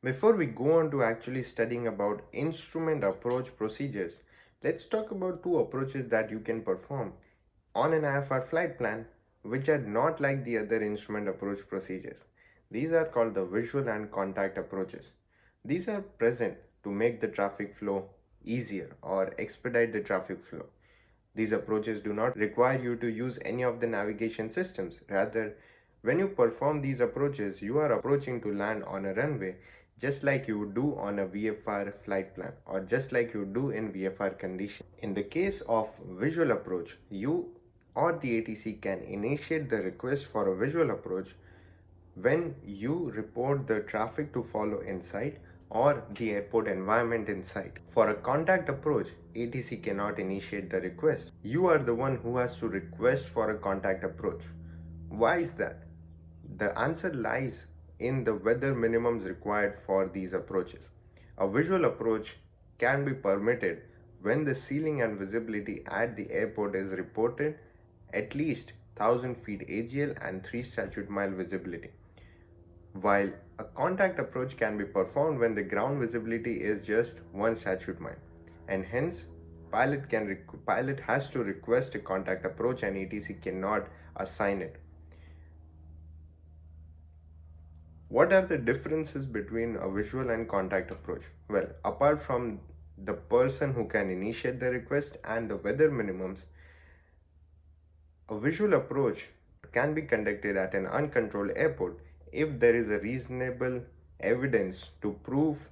Before we go on to actually studying about instrument approach procedures, let's talk about two approaches that you can perform on an IFR flight plan which are not like the other instrument approach procedures. These are called the visual and contact approaches. These are present to make the traffic flow easier or expedite the traffic flow. These approaches do not require you to use any of the navigation systems. Rather, when you perform these approaches, you are approaching to land on a runway just like you would do on a VFR flight plan or just like you do in VFR condition. In the case of visual approach, you or the ATC can initiate the request for a visual approach when you report the traffic to follow inside or the airport environment inside. For a contact approach, ATC cannot initiate the request. You are the one who has to request for a contact approach. Why is that? The answer lies in the weather minimums required for these approaches. A visual approach can be permitted when the ceiling and visibility at the airport is reported at least 1000 feet AGL and 3 statute mile visibility, while a contact approach can be performed when the ground visibility is just 1 statute mile, and hence pilot has to request a contact approach and ATC cannot assign it. What are the differences between a visual and contact approach? Well, apart from the person who can initiate the request and the weather minimums, a visual approach can be conducted at an uncontrolled airport if there is a reasonable evidence to prove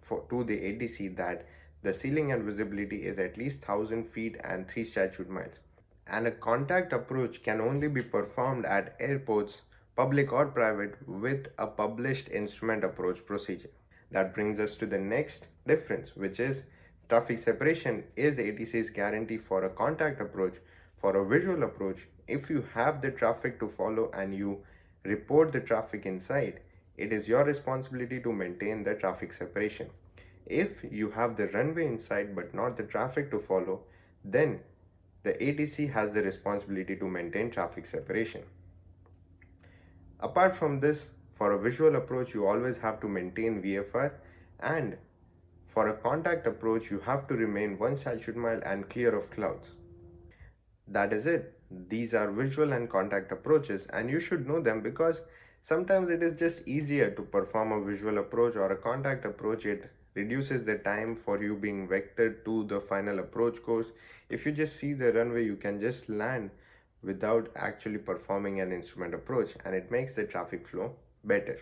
to the ATC that the ceiling and visibility is at least 1000 feet and 3 statute miles. And a contact approach can only be performed at airports, public or private, with a published instrument approach procedure. That brings us to the next difference, which is traffic separation is ATC's guarantee for a contact approach. For a visual approach, if you have the traffic to follow and you report the traffic inside, it is your responsibility to maintain the traffic separation. If you have the runway inside but not the traffic to follow, then the ATC has the responsibility to maintain traffic separation. Apart from this, for a visual approach, you always have to maintain VFR, and for a contact approach, you have to remain 1 statute mile and clear of clouds. That is it. These are visual and contact approaches, and you should know them because sometimes it is just easier to perform a visual approach or a contact approach. It reduces the time for you being vectored to the final approach course. If you just see the runway, you can just land without actually performing an instrument approach, and it makes the traffic flow better.